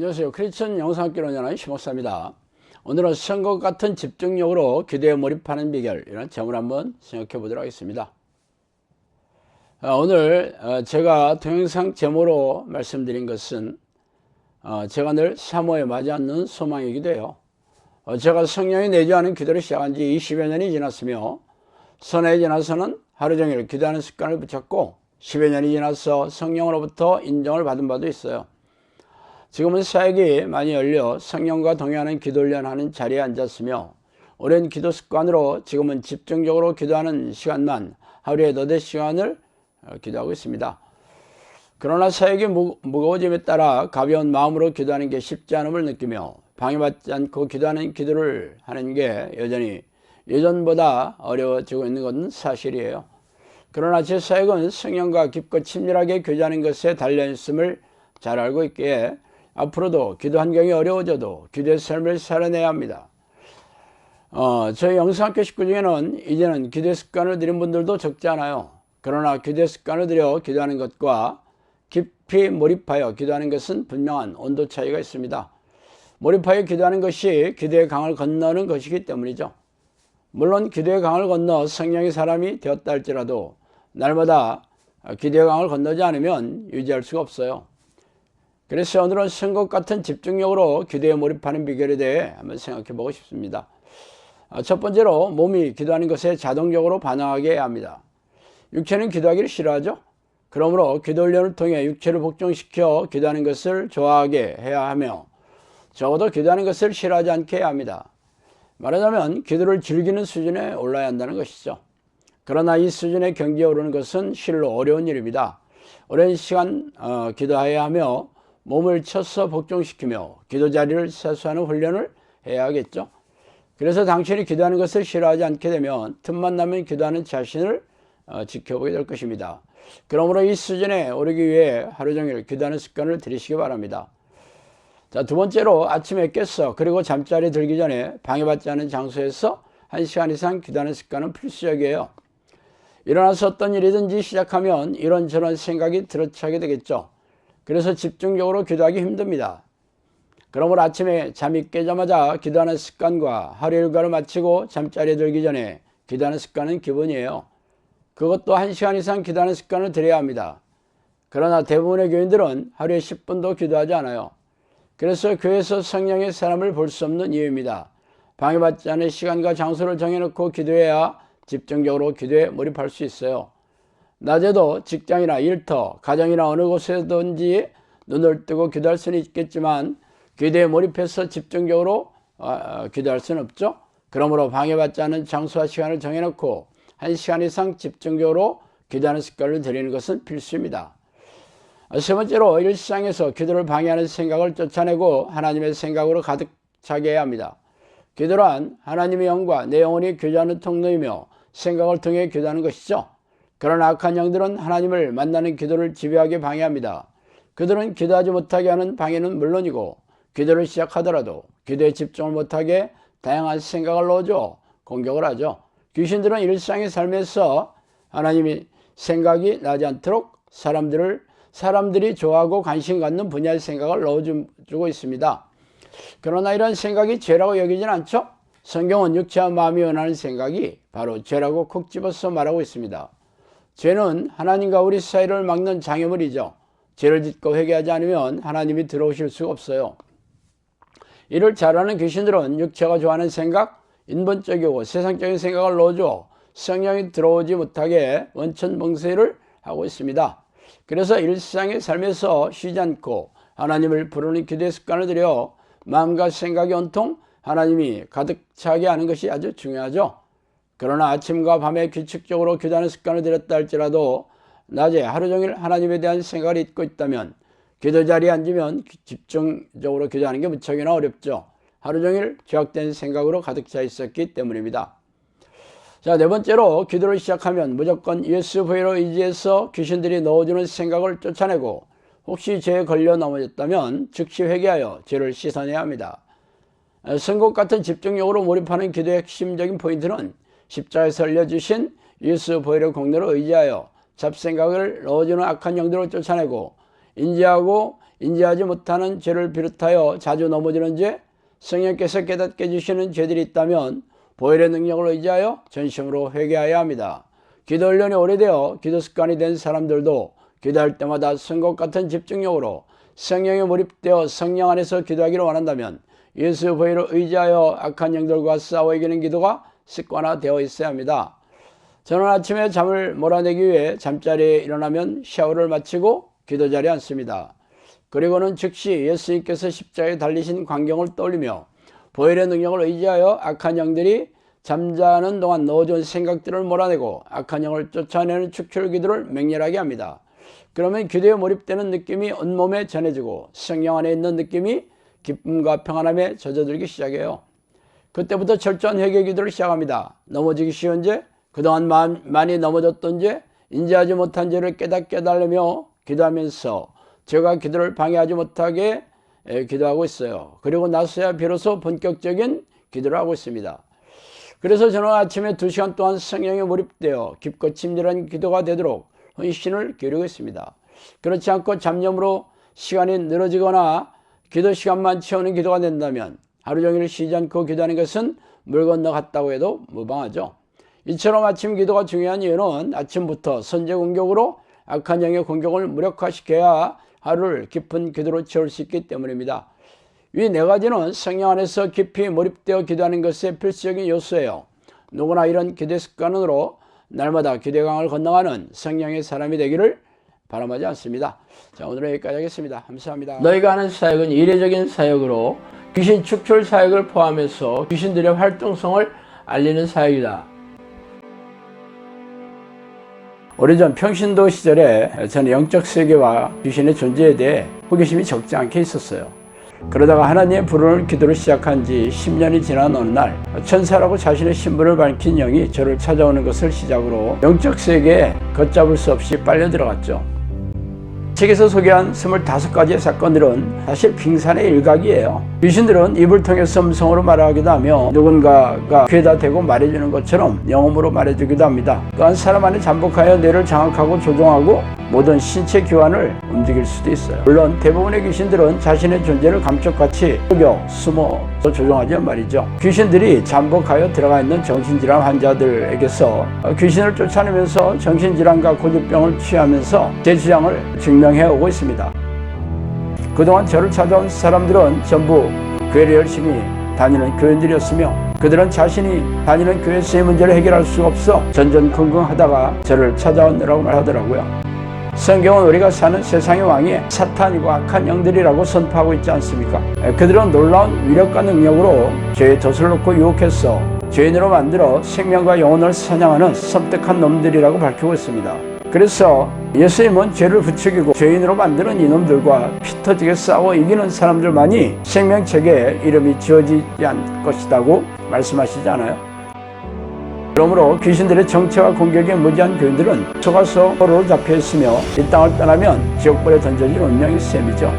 안녕하세요. 크리스천 영상학교 원장의 심목사입니다. 오늘은 선것 같은 집중력으로 기도에 몰입하는 비결, 이런 점을 한번 생각해 보도록 하겠습니다. 오늘 제가 동영상 제목으로 말씀드린 것은 제가 늘 사모에 맞지 않는 소망이기도 해요. 제가 성령이 내주하는 기도를 시작한 지 20여 년이 지났으며, 선에 지나서는 하루 종일 기도하는 습관을 붙였고 10여 년이 지나서 성령으로부터 인정을 받은 바도 있어요. 지금은 사역이 많이 열려 성령과 동행하는 기도훈련하는 자리에 앉았으며, 오랜 기도 습관으로 지금은 집중적으로 기도하는 시간만 하루에 너댓 시간을 기도하고 있습니다. 그러나 사역이 무거워짐에 따라 가벼운 마음으로 기도하는 게 쉽지 않음을 느끼며, 방해받지 않고 기도하는 기도를 하는 게 여전히 예전보다 어려워지고 있는 것은 사실이에요. 그러나 제 사역은 성령과 깊고 친밀하게 교제하는 것에 달려있음을 잘 알고 있기에 앞으로도 기도 환경이 어려워져도 기도의 삶을 살아내야 합니다. 저희 영상학교 식구 중에는 이제는 기도의 습관을 들인 분들도 적지 않아요. 그러나 기도의 습관을 들여 기도하는 것과 깊이 몰입하여 기도하는 것은 분명한 온도 차이가 있습니다. 몰입하여 기도하는 것이 기도의 강을 건너는 것이기 때문이죠. 물론 기도의 강을 건너 성령의 사람이 되었다 할지라도 날마다 기도의 강을 건너지 않으면 유지할 수가 없어요. 그래서 오늘은 선것 같은 집중력으로 기도에 몰입하는 비결에 대해 한번 생각해 보고 싶습니다. 첫 번째로, 몸이 기도하는 것에 자동적으로 반응하게 해야 합니다. 육체는 기도하기를 싫어하죠. 그러므로 기도 훈련을 통해 육체를 복종시켜 기도하는 것을 좋아하게 해야 하며, 적어도 기도하는 것을 싫어하지 않게 해야 합니다. 말하자면 기도를 즐기는 수준에 올라야 한다는 것이죠. 그러나 이 수준에 경지에 오르는 것은 실로 어려운 일입니다. 오랜 시간 기도해야 하며 몸을 쳐서 복종시키며 기도 자리를 세수하는 훈련을 해야 하겠죠. 그래서 당신이 기도하는 것을 싫어하지 않게 되면 틈만 나면 기도하는 자신을 지켜보게 될 것입니다. 그러므로 이 수준에 오르기 위해 하루 종일 기도하는 습관을 들이시기 바랍니다. 자, 두 번째로, 아침에 깨서 그리고 잠자리에 들기 전에 방해받지 않은 장소에서 1시간 이상 기도하는 습관은 필수적이에요. 일어나서 어떤 일이든지 시작하면 이런저런 생각이 들어차게 되겠죠. 그래서 집중적으로 기도하기 힘듭니다. 그러므로 아침에 잠이 깨자마자 기도하는 습관과 하루 일과를 마치고 잠자리에 들기 전에 기도하는 습관은 기본이에요. 그것도 1시간 이상 기도하는 습관을 들여야 합니다. 그러나 대부분의 교인들은 하루에 10분도 기도하지 않아요. 그래서 교회에서 성령의 사람을 볼 수 없는 이유입니다. 방해받지 않은 시간과 장소를 정해놓고 기도해야 집중적으로 기도에 몰입할 수 있어요. 낮에도 직장이나 일터, 가정이나 어느 곳에든지 눈을 뜨고 기도할 수는 있겠지만 기도에 몰입해서 집중적으로 기도할 수는 없죠. 그러므로 방해받지 않은 장소와 시간을 정해놓고 1시간 이상 집중적으로 기도하는 습관을 들이는 것은 필수입니다. 세 번째로, 일상에서 기도를 방해하는 생각을 쫓아내고 하나님의 생각으로 가득 차게 해야 합니다. 기도란 하나님의 영과 내 영혼이 교제하는 통로이며 생각을 통해 기도하는 것이죠. 그러나 악한 영들은 하나님을 만나는 기도를 지배하게 방해합니다. 그들은 기도하지 못하게 하는 방해는 물론이고, 기도를 시작하더라도 기도에 집중을 못하게 다양한 생각을 넣어줘 공격을 하죠. 귀신들은 일상의 삶에서 하나님이 생각이 나지 않도록 사람들이 좋아하고 관심 갖는 분야의 생각을 넣어주고 있습니다. 그러나 이런 생각이 죄라고 여기진 않죠. 성경은 육체와 마음이 원하는 생각이 바로 죄라고 콕 집어서 말하고 있습니다. 죄는 하나님과 우리 사이를 막는 장애물이죠. 죄를 짓고 회개하지 않으면 하나님이 들어오실 수가 없어요. 이를 잘 아는 귀신들은 육체가 좋아하는 생각, 인본적이고 세상적인 생각을 넣어줘 성령이 들어오지 못하게 원천봉쇄를 하고 있습니다. 그래서 일상의 삶에서 쉬지 않고 하나님을 부르는 기도의 습관을 들여 마음과 생각이 온통 하나님이 가득 차게 하는 것이 아주 중요하죠. 그러나 아침과 밤에 규칙적으로 기도하는 습관을 들였다 할지라도 낮에 하루 종일 하나님에 대한 생각을 잊고 있다면 기도 자리에 앉으면 집중적으로 기도하는 게 무척이나 어렵죠. 하루 종일 죄악된 생각으로 가득 차 있었기 때문입니다. 자, 네 번째로, 기도를 시작하면 무조건 예수 부여로 의지해서 귀신들이 넣어주는 생각을 쫓아내고, 혹시 죄에 걸려 넘어졌다면 즉시 회개하여 죄를 씻어내야 합니다. 선것 같은 집중력으로 몰입하는 기도의 핵심적인 포인트는 십자가에서 알려주신 예수 보혈의 공로를 의지하여 잡생각을 넣어주는 악한 영들을 쫓아내고 인지하고 인지하지 못하는 죄를 비롯하여 자주 넘어지는 죄, 성령께서 깨닫게 해주시는 죄들이 있다면 보혈의 능력을 의지하여 전심으로 회개해야 합니다. 기도 훈련이 오래되어 기도 습관이 된 사람들도 기도할 때마다 선것 같은 집중력으로 성령에 몰입되어 성령 안에서 기도하기를 원한다면 예수 보혈을 의지하여 악한 영들과 싸워 이기는 기도가 습관화되어 있어야 합니다. 저는 아침에 잠을 몰아내기 위해 잠자리에 일어나면 샤워를 마치고 기도 자리에 앉습니다. 그리고는 즉시 예수님께서 십자가에 달리신 광경을 떠올리며 보혈의 능력을 의지하여 악한 영들이 잠자는 동안 넣어준 생각들을 몰아내고 악한 영을 쫓아내는 축출 기도를 맹렬하게 합니다. 그러면 기도에 몰입되는 느낌이 온몸에 전해지고 성령 안에 있는 느낌이 기쁨과 평안함에 젖어들기 시작해요. 그때부터 철저한 회개 기도를 시작합니다. 넘어지기 쉬운 죄, 그동안 많이 넘어졌던 죄, 인지하지 못한 죄를 깨닫게 해달라며 기도하면서 제가 기도를 방해하지 못하게 기도하고 있어요. 그리고 나서야 비로소 본격적인 기도를 하고 있습니다. 그래서 저는 아침에 2시간 동안 성령에 몰입되어 깊고 친밀한 기도가 되도록 헌신을 기울이고 있습니다. 그렇지 않고 잡념으로 시간이 늘어지거나 기도 시간만 채우는 기도가 된다면 하루 종일 쉬지 않고 기도하는 것은 물 건너 갔다고 해도 무방하죠. 이처럼 아침 기도가 중요한 이유는 아침부터 선제 공격으로 악한 영의 공격을 무력화시켜야 하루를 깊은 기도로 채울 수 있기 때문입니다. 이 네 가지는 성령 안에서 깊이 몰입되어 기도하는 것의 필수적인 요소예요. 누구나 이런 기도 습관으로 날마다 기도의 강을 건너가는 성령의 사람이 되기를 바람하지 않습니다. 자, 오늘은 여기까지 하겠습니다. 감사합니다. 너희가 하는 사역은 이례적인 사역으로 귀신 축출 사역을 포함해서 귀신들의 활동성을 알리는 사역이다. 오래전 평신도 시절에 저는 영적 세계와 귀신의 존재에 대해 호기심이 적지 않게 있었어요. 그러다가 하나님의 부르는 기도를 시작한 지 10년이 지난 어느 날 천사라고 자신의 신분을 밝힌 영이 저를 찾아오는 것을 시작으로 영적 세계에 걷잡을 수 없이 빨려 들어갔죠. 책에서 소개한 25가지의 사건들은 사실 빙산의 일각이에요. 귀신들은 입을 통해서 음성으로 말하기도 하며 누군가가 귀에다 대고 말해주는 것처럼 영음으로 말해주기도 합니다. 또한 사람 안에 잠복하여 뇌를 장악하고 조종하고 모든 신체 기관을 움직일 수도 있어요. 물론 대부분의 귀신들은 자신의 존재를 감쪽같이 속여 숨어서 조종하지만 말이죠. 귀신들이 잠복하여 들어가 있는 정신질환 환자들에게서 귀신을 쫓아내면서 정신질환과 고집병을 취하면서 제 주장을 증명해오고 있습니다. 그동안 저를 찾아온 사람들은 전부 교회를 열심히 다니는 교인들이었으며 그들은 자신이 다니는 교회에서의 문제를 해결할 수가 없어 전전긍긍하다가 저를 찾아오느라고 말하더라고요. 성경은 우리가 사는 세상의 왕이 사탄이고 악한 영들이라고 선포하고 있지 않습니까? 그들은 놀라운 위력과 능력으로 죄의 덫을 놓고 유혹해서 죄인으로 만들어 생명과 영혼을 사냥하는 섬뜩한 놈들이라고 밝히고 있습니다. 그래서 예수님은 죄를 부추기고 죄인으로 만드는 이놈들과 피 터지게 싸워 이기는 사람들만이 생명책에 이름이 지어지지 않을 것이라고 말씀하시지 않아요? 그러므로 귀신들의 정체와 공격에 무지한 교인들은 속아서 포로로 잡혀 있으며 이 땅을 떠나면 지옥불에 던져질 운명이 셈이죠.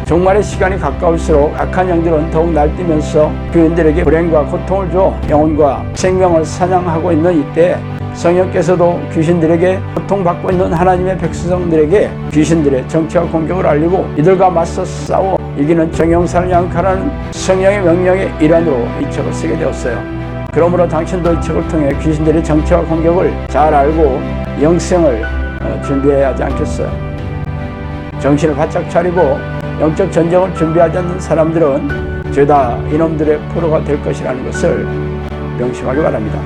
종말의 시간이 가까울수록 악한 영들은 더욱 날뛰면서 교인들에게 불행과 고통을 줘 영혼과 생명을 사냥하고 있는 이때 성령께서도 귀신들에게 고통받고 있는 하나님의 백성들에게 귀신들의 정체와 공격을 알리고 이들과 맞서 싸워 이기는 정형사를 양육하라는 성령의 명령의 일환으로 이 책을 쓰게 되었어요. 그러므로 당신도 이 책을 통해 귀신들의 정체와 공격을 잘 알고 영생을 준비해야 하지 않겠어요? 정신을 바짝 차리고 영적 전쟁을 준비하지 않는 사람들은 죄다 이놈들의 포로가 될 것이라는 것을 명심하기 바랍니다.